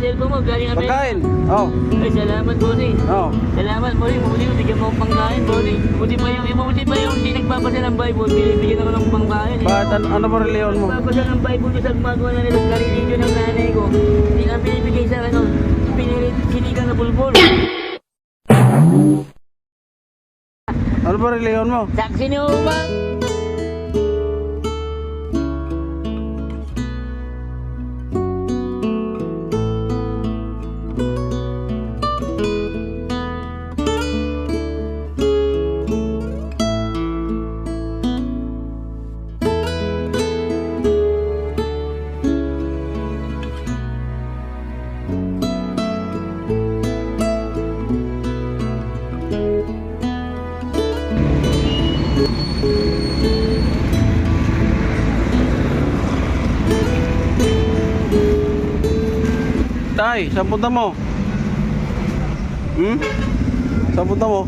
cellphone mo, galing Amerika. Pagkain. Oh. Ay, salamat, bossing. Oh. Salamat, bossing. Muli mo, bigyan mo akong pangkain, bossing. Buti pa yung hindi nagbabasa ng Bible, binibigyan ako ng pangkain. Bakit? Ano ba reliyon mo? Nagbabasa ng Bible doon sa gumagawa na nila sa religion ng nanay ko. Hindi nga binibigay sa akin, sinigang na bulbul. Ano ba reliyon mo? Saksi ni Uma. Tay, saan punta mo? Saan punta mo?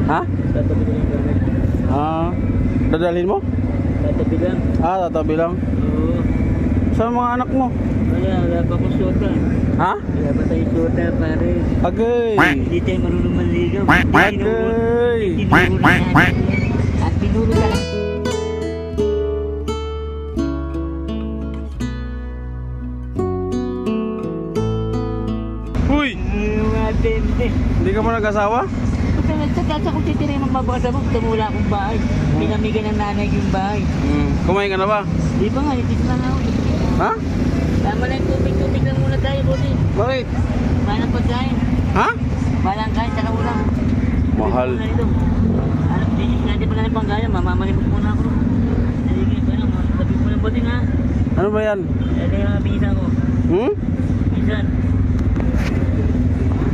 Ha? Tatabi lang yung gamit. Dadalhin mo? Tatabi lang. Tatabi lang. Oo. Saan mga anak mo? Wala pa akong syota. Ha? Wala pa tayong syota, pare. Agay! Hindi tayo marunong manligaw. Agay! Tinuro na natin. At tinuro ka lang. Uy! Hindi ka pa nag-asawa? Sa kung titirin magbabasa mo, tumula akong bahay. Pinamigay ng nanay ko yung bahay. Kumain ka na ba? Di ba nga, itis lang ako. Ha? Tama na yung tubig lang muna tayo, buti. Bakit? Mahal ang pagkain. Ha? Mahal ang kain, saka ulam. Mahal. Hindi natin pa na ng pangkaya, mamamalimos muna ako. Sige, ano, sabi mo lang buti nga. Ano ba yan? Ito yung pinsan ko. Pinsan.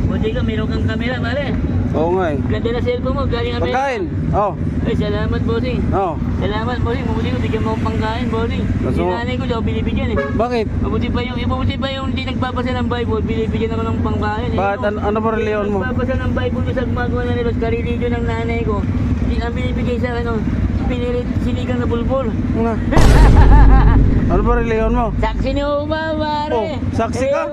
Buti ka, meron kang kamera, pare. Oo nga eh. Ganda na cellphone mo, galing Amerika. Pagkain. Oh. Ay, salamat, bossing. Oh. Salamat, bossing. Mabuti ko, bigyan mo akong pangkain, bossing. Kaso- Yung nanay ko, daw binibigyan eh. Bakit? Mabuti pa yung hindi nagbabasa ng Bible, binibigyan ako ng pangkain. Bakit? Ano ba reliyon mo? Nagbabasa ng Bible doon sa gumagawa na nila sa religion ng nanay ko. Hindi ang binibigay sa akin, sinigang na bulbul. Ano ba reliyon mo? Saksi ni Uma, pare. Oh, saksi ka?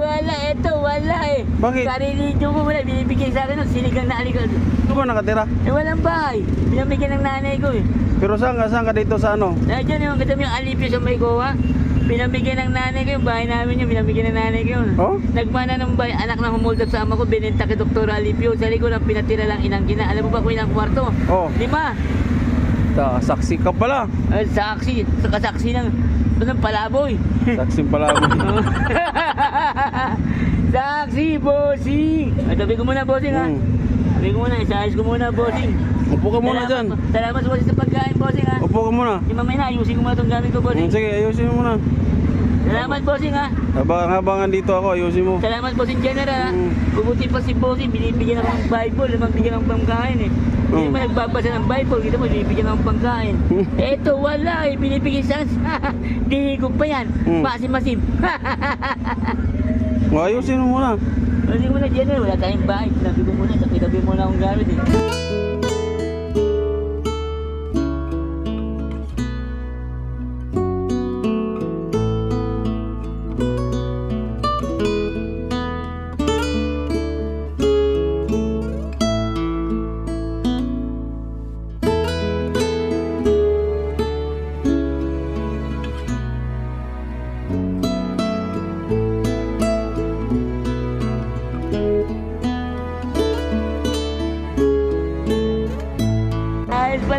Wala eh. Bakit? Sa religion ko wala, binibigay sa akin sinigang na alikal. Ano ba nakatira? Walang bahay. Binibigyan ng nanay ko eh. Pero saan ka dito sa ano? Diyan yung kasama yung alipyo sa may gowa. Pinabigyan ng nanay ko yung bahay namin yun. Pinabigyan ng nanay ko yun. Oh? Nagmana ng bahay, anak na humuldog sa ama ko, binenta kay Dr. Alipyo. Sa likod ang pinatira lang inang gina. Alam mo ba kung ilang kwarto? Oh. 5. Saksi ka pala. Saksi. Kasaksi ng palaboy. Saksi pala ako. Saksi, bossing. Tabi ko muna, bossing ha. Tabi ko muna, isayos ko muna, bossing. Upo ka muna dyan. Salamat sa bossing sa pagkain, bossing ha. Upo ka muna. Yung mamaya na, ayusin ko muna itong gamit ko, bossing. Sige, ayusin mo muna. Salamat, bossing ha. Habang dito ako, ayusin mo. Salamat, bossing general ha. Bubuti pa si bossing, binibigyan ako ng Bible, bigyan ng pangkain eh. Hindi mo nagbabasa ng Bible, kita mo, binibigyan ng pangkain. Eto, wala eh, binibigyan sa dihigog pa yan. Masim-masim. Ayusin mo muna. Ayusin mo na, general, wala tayong bahay. Tabi ko muna, tabi mo na akong gamit eh.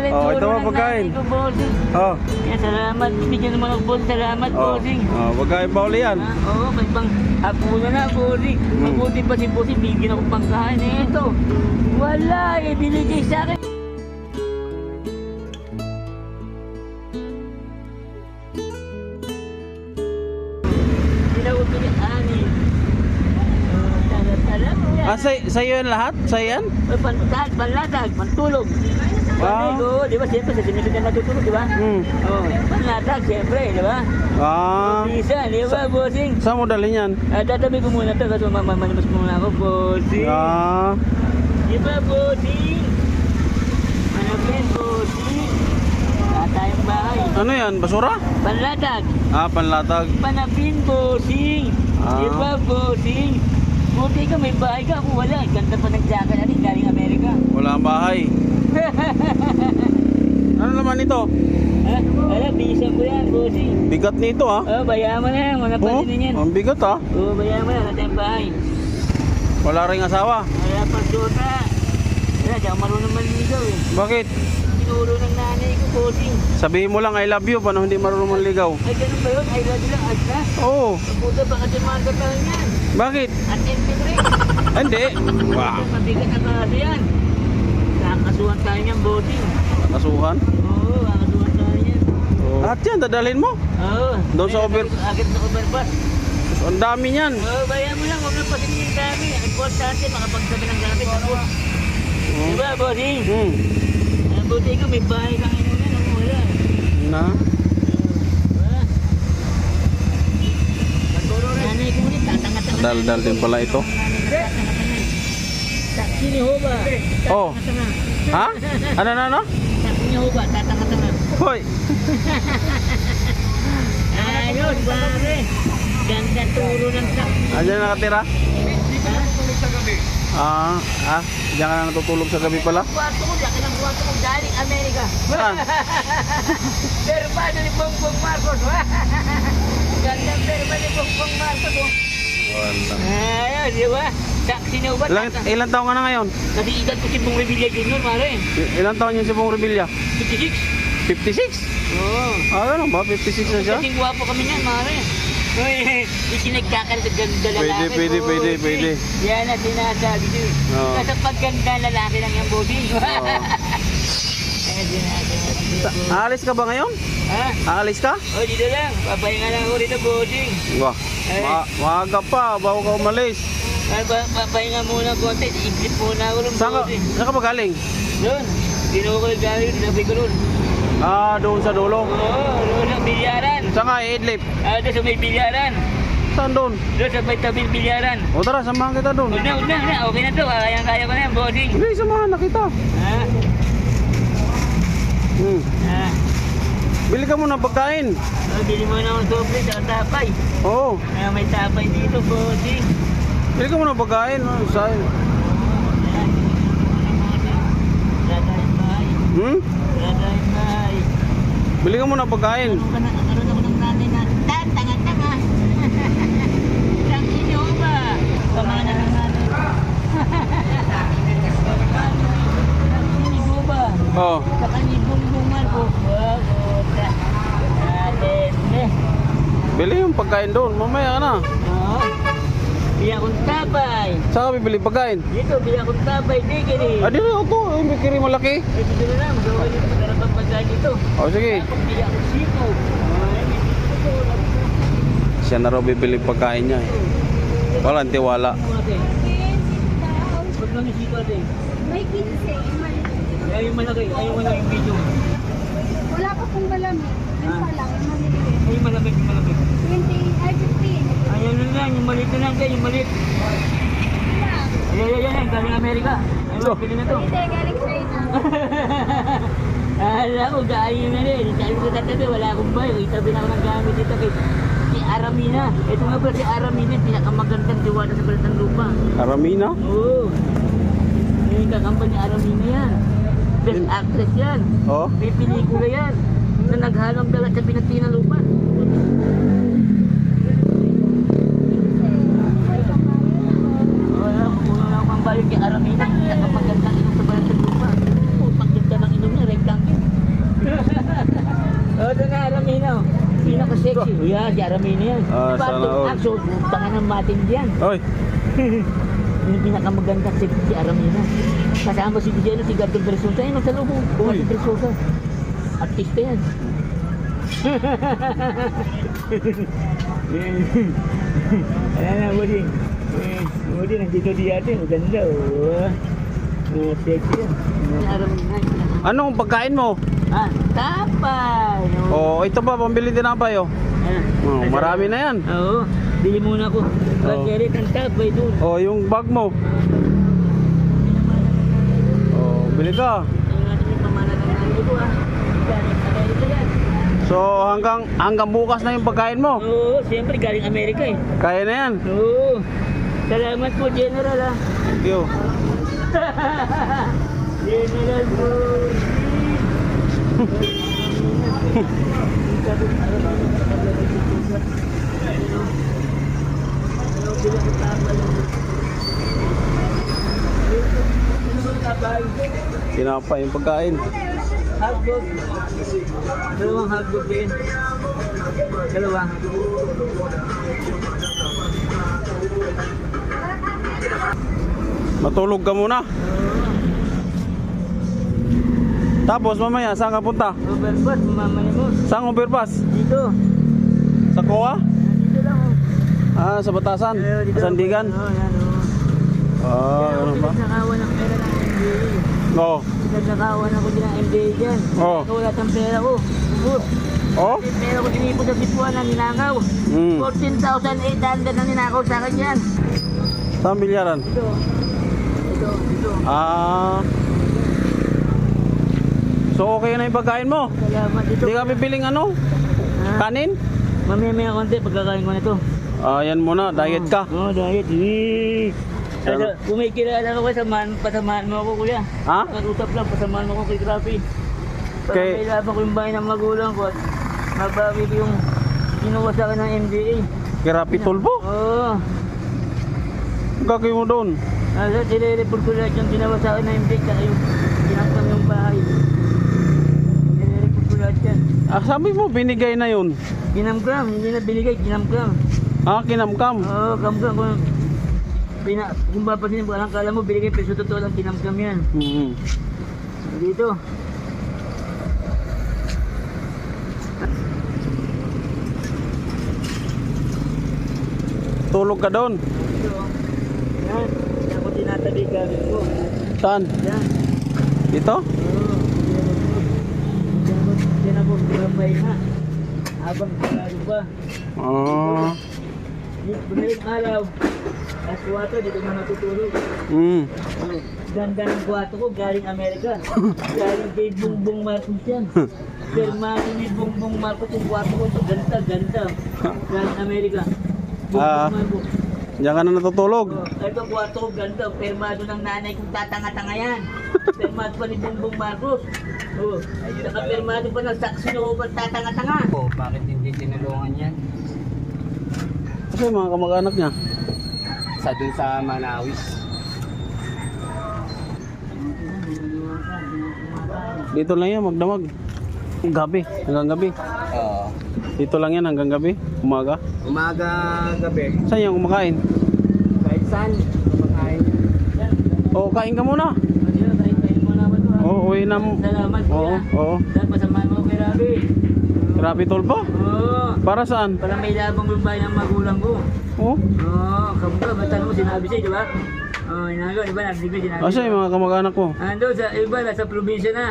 Oh, ito mo pagkain. Oh. Yan, salamat. Bigyan naman ako, boss. Salamat, bossing. Pagkain pa uli yan. Oo, may pang hapunan na, bossing. Mabuti pa si bossing, bigyan ako pangkain. Ito, wala eh, binigay sa akin. Tinawag ko niya, ani. Sa'yo yan lahat? Sa'yo yan? Panlatag, pantulog. Panigo, di ba? Siyempre, sa sinisod na natutulog, di ba? Oh, panlatag, siyempre, di ba? Bisa, di ba, bossing? Saan mo dalhin yan? Tatabi ko muna ito, kasi mamanimas muna ako, bossing. Di ba, bossing? Manapin, bossing. Wala tayong bahay. Ano yan? Basura? Panlatag. Panlatag. Panapin, bossing. Ah. Di ba, bossing? Buti ka, may bahay ka. Ako wala. Ganda pa ng jacket natin galing Amerika. Wala ang bahay. Ano naman ito? Ha? Alam, bisan ko yan, bossing. Bigat nito ha. Oh, bayaran mo na yan. Wala pa Oh, din yan. ang bigat ha. Oo, bayaran mo na. Wala tayong bahay. Wala ring asawa. Wala pang sota. Wala, di ako marunong manligaw eh. Bakit? Tinuro ng nanay ko, bossing. Sabihin mo lang I love you, paano hindi marunong manligaw? Ay, ganun ba yun? Ay, lagi lang, ad na. Oo. Puta, baka di magkataon yan. Bakit? At MP3. Ah, hindi. Wow. Mabigat na kaso yan. Kakasuhan tayo niyan, bossing. Kasuhan? Oo, kakasuhan tayo niyan. Lahat yan, dadalhin mo. Oo. Doon sa over- Agad sa overpass. Ang dami niyan. Oo, bayan mo lang. Huwag lang pasinin yung dami. Ang importante, makapagsabi ng gamit. Tapos. Diba, bossing? Buti ko, may bahay kang inunan. Ako wala. Na? Diba? Nanay ko ulit, tatanga-tanga. Dal-dal din pala ito. Sini ho ba? Oh. Ha? Ano? Sini ho ba? Tatanga-tanga. Hoy. Ayos, pare. Ganda turo ng sak. Andiyan nakatira? Ha? Diyan ka na natutulog sa gabi pala? Kwarto ko, laki ng kwarto ko galing Amerika. Saan? Pero paano ni Bongbong Marcos? Ganda pero pa ni Bongbong Marcos. Wala. Ayos, di ba? Saksi na ba? Ilan taon ka na ngayon? Kasi edad ko si Bong Revilla Jr., mare. Ilan taon yung si Bong Revilla? 56. 56? Oo. Ano ba? 56 na siya? Kasing gwapo kami niyan, mare. Uy, isinagkakan sa ganda lalaki. Pwede. Yan ang sinasabi ko. Oo. Kasi pagganda lalaki lang yung body. Yan ang sinasabi ko. Aalis ka ba ngayon? Ha? Aalis ka? O, dito lang. Papahinga lang ako rito, bossing. Wah, maaga pa, bago ka umalis. Papahinga muna konti. Iglip muna ako ng Saan bossing. ka ba galing? Doon. Dinukol galing. Sinabi ko doon. Doon sa dulo. Oo, doon sa bilyaran. Saan ka i-idlip? Doon sa may bilyaran. Saan doon? Doon sa may tabi bilyaran. O tara, samahan kita doon. Huwag na. Okay na to. Kaya ko na yan, bossing. Hindi, samahan na kita. Ha? Ha? Bili ka muna pagkain. Bili mo na ng sobre sa tapay. Oo. May tapay dito, bossing. Bili ka muna pagkain. Saan? Wala tayong bahay. Wala tayong bahay. Bili ka muna pagkain. Karoon ako ng nanay na tanga-tanga. Ang inyo ba? Pamana ng nanay. Ang inyo ba? Oo. Sa kanibong bungal ko. Wag, otra. Bili yung pagkain doon. Mamaya ka na. Oo. Bili akong tapay. Saan ka bibili pagkain? Dito, bili akong tapay. Dikiri. Dito ako. May kiri malaki. Dito na lang. Magawin dito. Magkarap ang pagkain dito. Sige. Bili akong siko. Siya na raw bibili pagkain niya. Walang tiwala. Huwag lang yung siko ate. May 15, maliit. Ayaw yung malaki. Ayaw yung malaki yung video. Wala pa pong malamig. Yun pa lang, yung maliit. Ayaw yung malaki. Yung malaki. 20, ay 15. Ayaw na lang. Yung maliit na lang kayo. Yung maliit. Ayaw. Galing Amerika. Ayaw, pili na to. Hindi, galing China. Alam ko, galing na rin. Sabi ko katabi, wala akong bayo. Itabi na ako ng gamit dito kay si Aramina. Ito nga pala si Aramina, pinakamagandang diwata sa Balatang Lupa. Aramina? Oo. Yung kakambal ni Aramina yan. Best actress yan. Oo. May pelikula yan. Na naghalong dagat sa Pinagtinang Lupa. Wala, kukuha lang akong bayo kay Aramina. Pinakamagandang inom sa Balatang Lupa. Pagkita ng inom niya, rectangle. Ito na Aramina. Pinaka-sexy. Yeah, si Aramina yan. Sana all. Action, tangan ng matindi yan. Oy. Yung pinakamagandang si Aramina. Kasama si DJ, si Gardel Versosa. Ayun, sa loob. Gardel Versosa. Artista yan. Ayan na, Buding. Buding, nandito di ate. Maganda, oh. Sexy yan. Aramina. Anong pagkain mo? Tapay. Ito pa, pambili din na pa yo. Marami na yan. Oo. Bili muna ako. Pagkeret ang tapay doon. Yung bag mo. Bili ka. Tingnan natin yung pamana ng nanay ko, Galing Amerika yan. So hanggang bukas na yung pagkain mo. Oo, siyempre galing Amerika eh. Kaya na yan. Oo. Salamat po, General ah. Thank you. General po. Tinapay yung pagkain. Hotdog. Dalawang hotdog din. Dalawa. Matulog ka muna. Tapos mamaya, saan ka punta? Overpass, mamaya mo. Saan overpass? Dito. Sa Koa? Dito lang oh. Ah, sa Batasan? Sa Sandigan? Oo, yan oh. Ah, ganun ba? Nakawan ng pera ng MBA. Oo. Nakawan ako din ng MBA dyan. Oo. Wala tang pera ko. Ubus. Oh? Yung pera ko dinipo sa Sipuan na ninakaw. 14,800 na ninakaw sa akin yan. Saan bilyaran? Ito. Ito. Ah. So okay na yung pagkain mo? Salamat dito. Hindi ka pipiling ano? Ha? Kanin? Mamaya konti pagkakain ko na ito. Ah, yan muna, diet ka. Oo, diet. Ano, kung may kilala ko, pasamahan mo ako kuya. Ha? Mag-usap lang, pasamahan mo ako kay Grabe. Para Kay- may laban ko yung bahay ng magulang ko at mabawi ko yung ginawa sa akin ng MDA. Kirapi tulpo? Oo. Ang gagawin mo doon? Nire-report ko lahat yung ginawa sa akin ng MDA at yung ginampan yung bahay. Nire-report ko lahat yan. Ah, sabi mo, binigay na yun. Ginamkam, hindi na binigay, ginamkam. Ah, kinamkam. Oo, kamkam. Kung papasin mo, kala mo, binigay peso totoo lang, kinamkam yan. Mhm. Dito. Tulog ka doon. Dito. Yan. Yan ako tinatabi gamit ko. Saan? Yan. Dito? Oo. Yan ako pinapay na. Habang sarado pa. Ah. Bumaling araw. As 4 dito na natutulog. Mm. Oh, ganda ng kwarto ko, galing Amerika. Galing kay Bongbong Marcos yan. Permano ni Bongbong Marcos yung kwarto ko. Ito, ganda. Galing Amerika. Ah. Bongbong Marcos. Diyan ka na natutulog. Oh, ito kwarto ko, ganda. Permado ng nanay kong tatanga-tanga yan. Permado pa ni Bongbong Marcos. Oh, saka permado pa ng saksi na upang tatanga-tanga. Oh, bakit hindi tinulungan yan? Kasi mga kamag-anak niya. Sa dun sa Manawis. Dito lang yan, magdamag. Gabi, hanggang gabi. Oo. Dito lang yan hanggang gabi, umaga. Umaga, gabi. Saan yan kumakain? Kahit saan, kumakain yan. Oo, kain ka muna. Kain mo naman ito. Oo, uwi na mo. Salamat Oo, kuya. oo. Dahil pasamaan mo kay Rabi. Grabe tulpo? Oo. Para saan? Para may labang yung bahay ng magulang ko. Oo. Oo, kamukha, matanong mo sinabi sa'yo, di ba? Oo, inagawa, di ba? Nabigay sinabi Asa yung mga kamag-anak mo? Ando, sa iba, nasa probinsya na.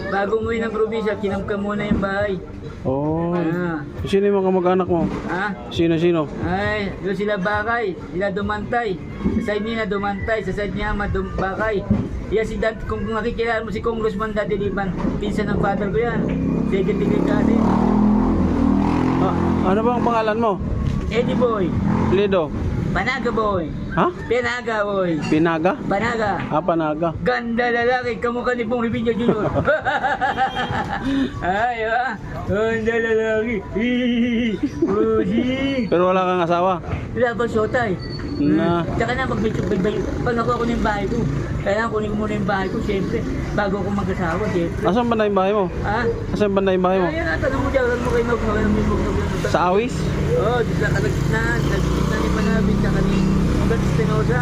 Bago umuwi ng probinsya, kinamkam muna yung bahay. Oo. Ah, Sino yung mga kamag-anak mo? ha? Sino? Ay, doon sila Bakay, sila Dumantay. Sa side niya Dumantay, sa side niya Bakay. Yan si Dante, kung makikilala mo si Congressman Dante Liban, pinsan ng father ko yan. Secretary kasi. Ah, ano ba ang pangalan mo? Eddie Boy, Lido. Panaga Boy, Ha? Pinaga Boy, Pinaga? Panaga. Ah, Panaga. Ganda lalaki, kamukha ni Pong Revilla Jr. Ay, ganda lalaki. Pusi. Pero wala kang asawa? Wala ba shota eh? Na. Tsaka na, pag nakuha ko ng bahay ko, kailangan kunin ko muna yung bahay ko, siyempre, bago ako mag-asawa, siyempre. Asan banda yung bahay mo? Ha? Asan banda yung bahay mo? Ayun, tanong mo dyan, huwag mo kayo mag-mag-mag-mag. Sa Awis? Oo, dito sa kalagitnaan, sa gitna ni Panabit, sa kanin, hanggang Espinosa.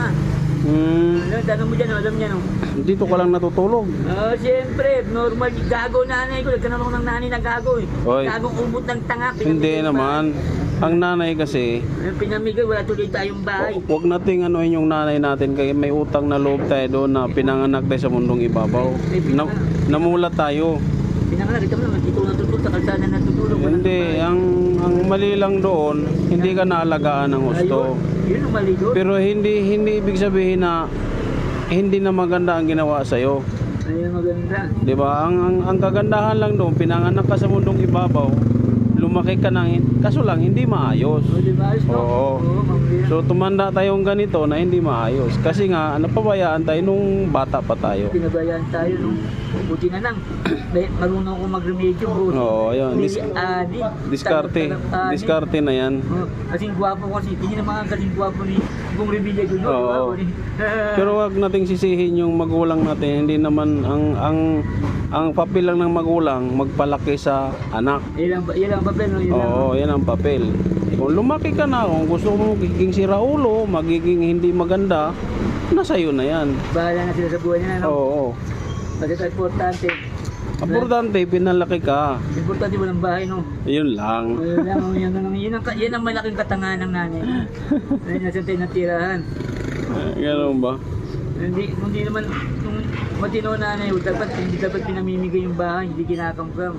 Ano, tanong mo dyan, alam niya no? Dito ka lang natutulog. Oo, siyempre, normal, gago nanay ko, nagkaroon ako ng nanay na gago eh. Oy. Gagong umot ng tanga. Hindi naman. Ang nanay kasi, Pinamigay, wala tuloy tayong bahay. huwag nating anuhin yung nanay natin kaya may utang na loob tayo doon na pinanganak tayo sa mundong ibabaw. Namulat tayo. Pinangalan, kita mo naman, dito natutulog sa kalsada natutulog. Hindi, ang mali lang doon, hindi ka naalagaan ng gusto. Yun ang mali doon. Pero hindi ibig sabihin na hindi na maganda ang ginawa sa iyo. Ayun maganda. 'Di ba? Ang kagandahan lang doon, pinanganak ka sa mundong ibabaw, lumaki ka nang kaso lang hindi maayos. O, di ba? Ayos, no? Oo. Mamaya. So tumanda tayong ganito na hindi maayos kasi nga napabayaan tayo nung bata pa tayo. Pinabayaan tayo, no? Buti na lang. Marunong ako magremedyo, bro. Oo, ayun. Diskarte. Diskarte na 'yan. Oh, kasing gwapo ko kasi, hindi naman kasing gwapo ni Bong Revilla Jr. Oo. Pero wag nating sisihin yung magulang natin. Hindi naman ang papel lang ng magulang magpalaki sa anak. Yan ang papel, no? Yan lang. Oo, yan ang papel. Kung lumaki ka na, kung gusto mo magiging siraulo, magiging hindi maganda, nasa iyo na yan. Bahala na sila sa buhay nila, no? Oo. Kasi ito importante. Importante, pinalaki ka. Importante walang bahay, no? Yun lang. Yan ang malaking katangahan ng nanay. Dahil nasa tayo natirahan. Ganun ba? Hindi naman, nung matino nanay, hindi dapat pinamimigay yung bahay, hindi kinakamkam.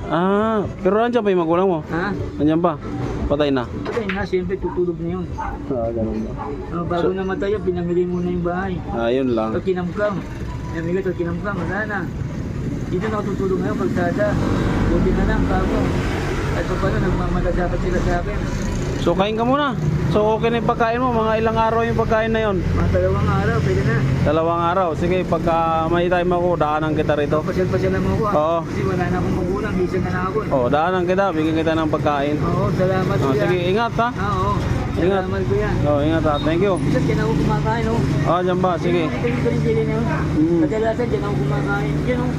Ah, pero nandiyan pa yung magulang mo? Ha? Nandiyan pa? Patay na? Patay na, siyempre tutulog na yun. Ganun ba? Bago namatay yun, pinamili muna yung bahay. Yun lang. Pag kinamkam, pinamigay ito, kinamkam, wala na. Dito na ako tutulog ngayon, pagdada. Buti na lang, kako. At pa paano, nagmamalasapat sila sa akin. So, kain ka muna. So, okay na yung pagkain mo. Mga ilang araw yung pagkain na yon? Mga 2 araw, pwede na. 2 araw. Sige, pagka may time ako, daanan kita rito. Pasyal-pasyal mo ako. Oo. Kasi wala na akong magulang, bisa na lang ako. Oh, daanan kita. Bigyan kita ng pagkain. Oo, salamat Oh, kuya. sige, ingat ha. Oo, Ingat. salamat kuya. Oh, ingat ha. Thank you. Minsan dyan ako kumakain, oh. Dyan ba? Sige. Kasi na yun. Mm. Kadalasan dyan ako kumakain. Dyan, oh.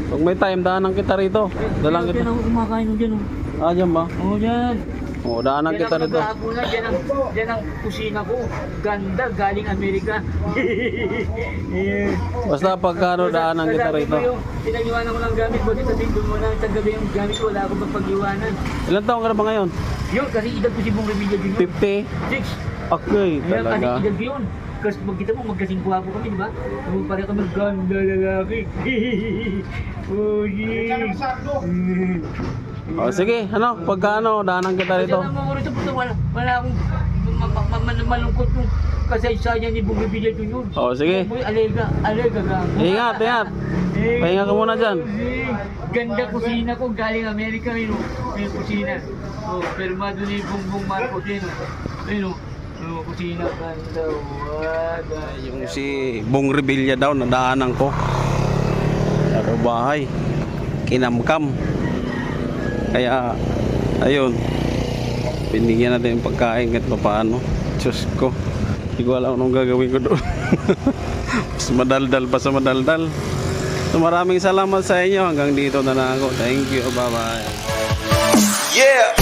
Pag may time, daanan kita rito. Dalang Dyan kita. ako kumakain, oh, dyan, oh. Dyan ba? Oo, dyan. Oh, daanan Dyan kita ako rito. nag-aapunan, dyan ang kusina ko. Ganda, galing Amerika. Basta pagkano daanan kita rito. Pinag-iwanan ko lang gamit ko. Dito sabihin ko muna, isang gabi yung gamit ko, wala akong pagpag-iwanan. Ilan taon ka na ba ngayon? Yun, kasi edad ko si Bong Revilla Jr. 50? 6. Okay, Ayan, kasi talaga. edad ko yun. Kasi magkita mo, magkasing guwapo kami, di ba? Pare kami, ganda lalaki. Oh, yeah. Oh, sige, pagkano, daanan kita rito. Kasi naman rito, puto, wala akong malungkot yung kasaysayan ni Bong Revilla Jr. Oh, sige. Alega ka. Ingat. Pahinga ka muna dyan. Ganda kusina ko, galing Amerika yun. Yung kusina. Oh, permado ni Bongbong Marcos yun. Ayun, kusina, ganda. Yung si Bong Revilla daw, nadaanan ko. Sa bahay. Kinamkam. Kaya, ayun. Binigyan natin yung pagkain kahit paano. Diyos ko. Hindi ko alam anong gagawin ko doon. Mas madaldal pa sa madaldal. So maraming salamat sa inyo. Hanggang dito na lang ako. Thank you. Bye-bye. Yeah!